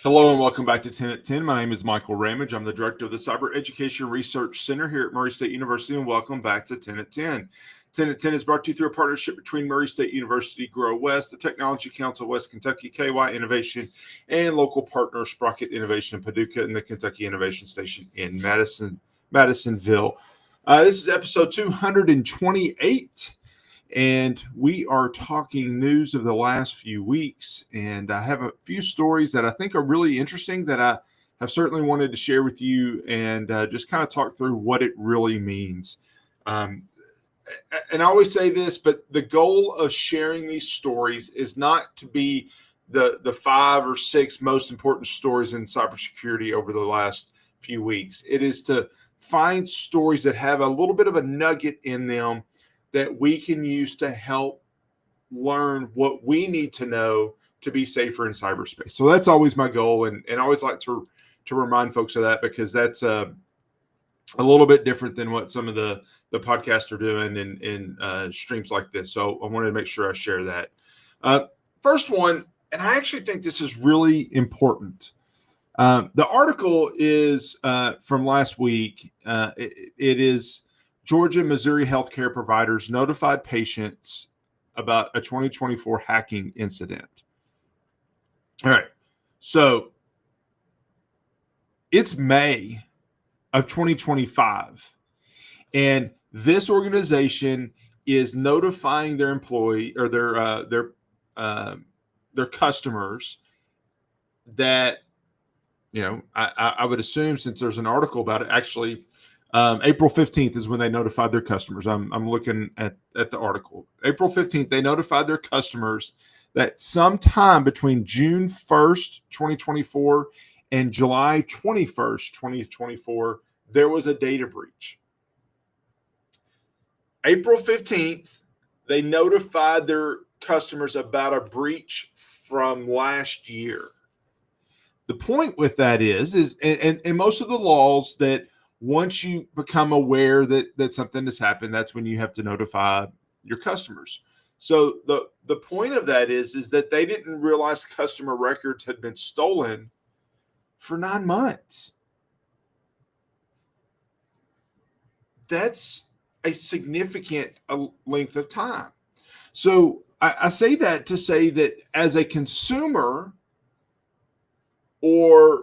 Hello and welcome back to 10 at 10. My name is Michael Ramage. I'm the director of the Cyber Education Research Center here at Murray State University, and welcome back to 10 at 10. 10 at 10 is brought to you through a partnership between Murray State University, Grow West, the Technology Council, West Kentucky, KY Innovation, and local partner Sprocket Innovation in Paducah and the Kentucky Innovation Station in Madisonville. This is episode 228. And we are talking news of the last few weeks. And I have a few stories that I think are really interesting that I have certainly wanted to share with you and just kind of talk through what it really means. And I always say this, but the goal of sharing these stories is not to be the 5 or 6 most important stories in cybersecurity over the last few weeks. It is to find stories that have a little bit of a nugget in them that we can use to help learn what we need to know to be safer in cyberspace. So that's always my goal, and I always like to remind folks of that, because that's a little bit different than what some of the podcasts are doing in streams like this. So I wanted to make sure I share that. First one, and I actually think this is really important. The article is from last week. It is Georgia, Missouri healthcare providers notified patients about a 2024 hacking incident. All right. So it's May of 2025. And this organization is notifying their employee or their customers that, I would assume, since there's an article about it, actually, April 15th is when they notified their customers. I'm looking at the article. April 15th, they notified their customers that sometime between June 1st, 2024 and July 21st, 2024, there was a data breach. April 15th, they notified their customers about a breach from last year. The point with that is and most of the laws that once you become aware that something has happened, that's when you have to notify your customers. So the point of that is that they didn't realize customer records had been stolen for 9 months. That's a significant length of time. So I say that to say that as a consumer, or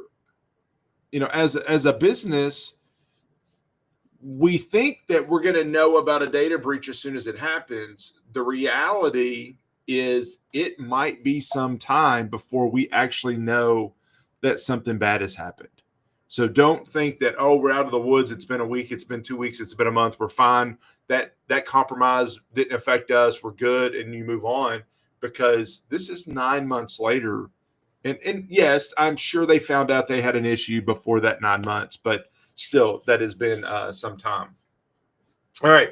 as a business, we think that we're going to know about a data breach as soon as it happens. The reality is it might be some time before we actually know that something bad has happened. So don't think that, we're out of the woods. It's been a week. It's been 2 weeks. It's been a month. We're fine. That compromise didn't affect us. We're good. And you move on, because this is 9 months later. And yes, I'm sure they found out they had an issue before that 9 months, but still, that has been some time. All right.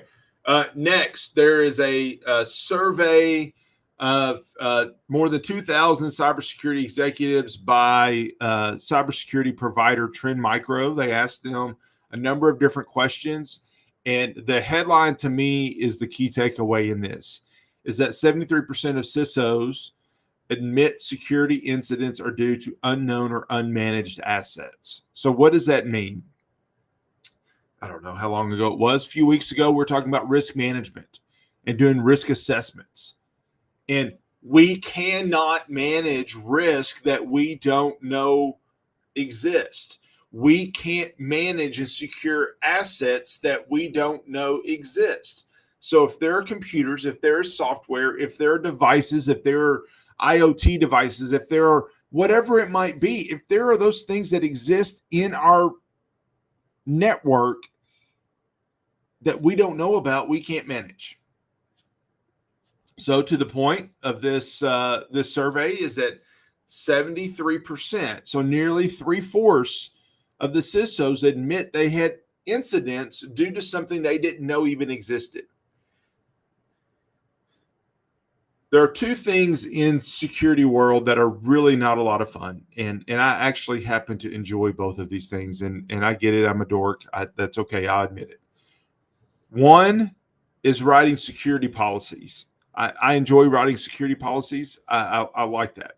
Next, there is a survey of more than 2,000 cybersecurity executives by cybersecurity provider Trend Micro. They asked them a number of different questions. And the headline to me is the key takeaway in this, is that 73% of CISOs admit security incidents are due to unknown or unmanaged assets. So what does that mean? I don't know how long ago it was. A few weeks ago, we're talking about risk management and doing risk assessments. And we cannot manage risk that we don't know exist. We can't manage and secure assets that we don't know exist. So if there are computers, if there is software, if there are devices, if there are IoT devices, if there are whatever it might be, if there are those things that exist in our network that we don't know about, we can't manage. So to the point of this survey is that 73%, so nearly 3/4 of the CISOs admit they had incidents due to something they didn't know even existed. There are two things in security world that are really not a lot of fun. And I actually happen to enjoy both of these things. And I get it. I'm a dork. That's okay. I'll admit it. One is writing security policies. I enjoy writing security policies. I like that.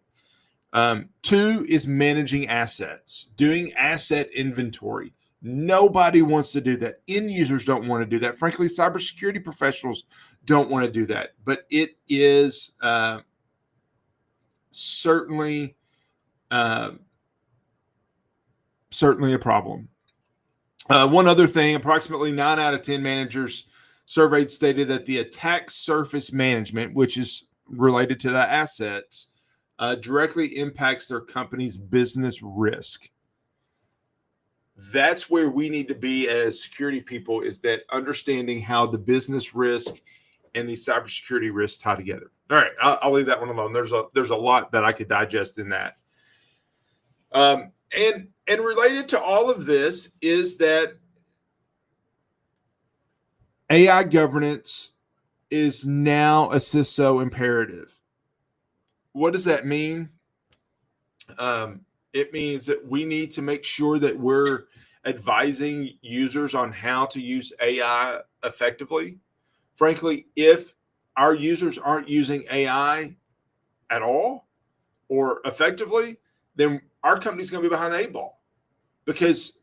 Two is managing assets, doing asset inventory. Nobody wants to do that. End users don't want to do that. Frankly, cybersecurity professionals don't want to do that. But it is certainly certainly a problem. One other thing, approximately 9 out of 10 managers surveyed stated that the attack surface management, which is related to the assets, directly impacts their company's business risk. That's where we need to be as security people, is that understanding how the business risk and the cybersecurity risks tie together. All right, I'll leave that one alone. There's a lot that I could digest in that. And related to all of this is that AI governance is now a CISO imperative. What does that mean? It means that we need to make sure that we're advising users on how to use AI effectively. Frankly, if our users aren't using AI at all or effectively, then our company's going to be behind the 8 ball, because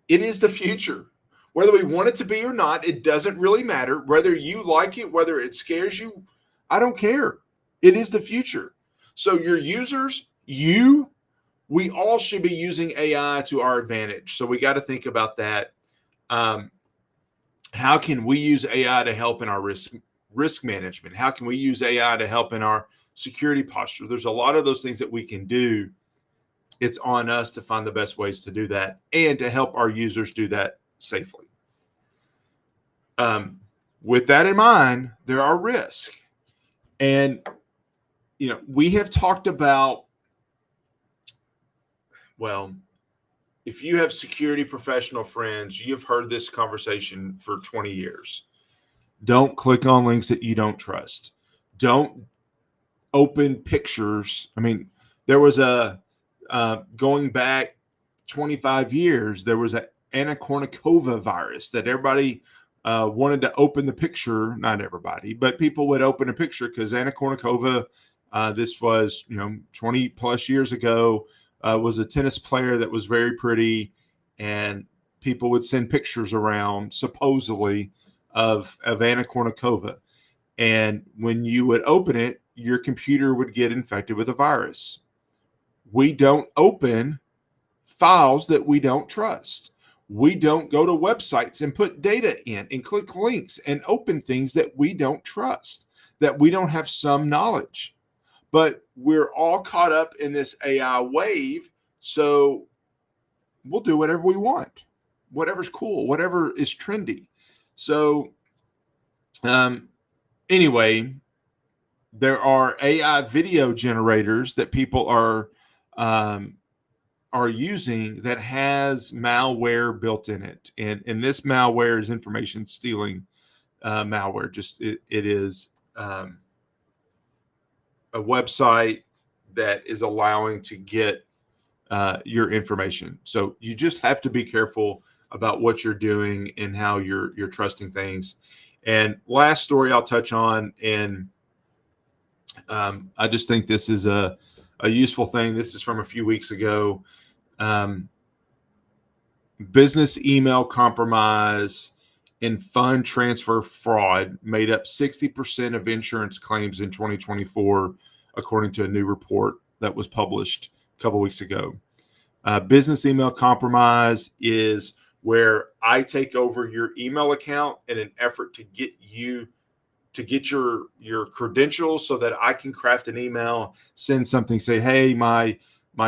it is the future. Whether we want it to be or not, it doesn't really matter. Whether you like it, whether it scares you, I don't care. It is the future. So your users, we all should be using AI to our advantage. So we got to think about that. How can we use AI to help in our risk management? How can we use AI to help in our security posture? There's a lot of those things that we can do. It's on us to find the best ways to do that and to help our users do that safely. With that in mind, there are risks. And, we have talked about, well, if you have security professional friends, you've heard this conversation for 20 years. Don't click on links that you don't trust. Don't open pictures. I mean, there was going back 25 years, there was an anacornicova virus that everybody wanted to open the picture. Not everybody, but people would open a picture because anacornicova, this was 20 plus years ago, was a tennis player that was very pretty, and people would send pictures around supposedly of Anna Kournikova. And when you would open it, your computer would get infected with a virus. We don't open files that we don't trust. We don't go to websites and put data in and click links and open things that we don't trust, that we don't have some knowledge. But we're all caught up in this AI wave, so we'll do whatever we want, whatever's cool, whatever is trendy. So anyway, there are AI video generators that people are using that has malware built in it, and this malware is information stealing malware. Just it is a website that is allowing to get your information. So you just have to be careful about what you're doing and how you're trusting things. And last story I'll touch on, and I just think this is a useful thing. This is from a few weeks ago. Business email compromise and fund transfer fraud made up 60% of insurance claims in 2024, according to a new report that was published a couple weeks ago. Business email compromise is where I take over your email account in an effort to get you to get your credentials so that I can craft an email, send something, say, hey, my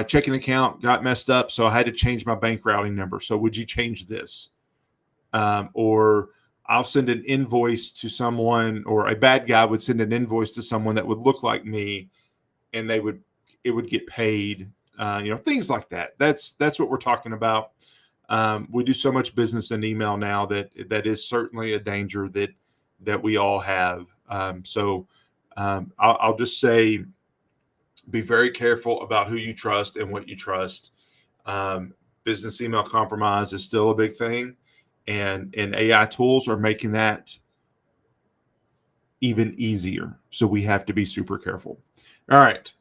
checking account got messed up, so I had to change my bank routing number. So would you change this? Or I'll send an invoice to someone, or a bad guy would send an invoice to someone that would look like me, and it would get paid. Things like that. That's what we're talking about. We do so much business in email now that is certainly a danger that we all have. So I'll just say, be very careful about who you trust and what you trust. Business email compromise is still a big thing, and AI tools are making that even easier. So we have to be super careful. All right.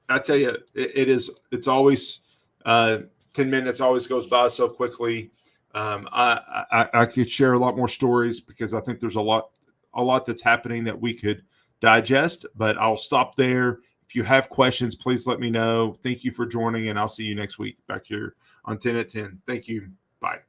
I tell you, it's always 10 minutes always goes by so quickly. I could share a lot more stories because I think there's a lot that's happening that we could digest, but I'll stop there. If you have questions, please let me know. Thank you for joining, and I'll see you next week back here on 10 at 10. Thank you. Bye.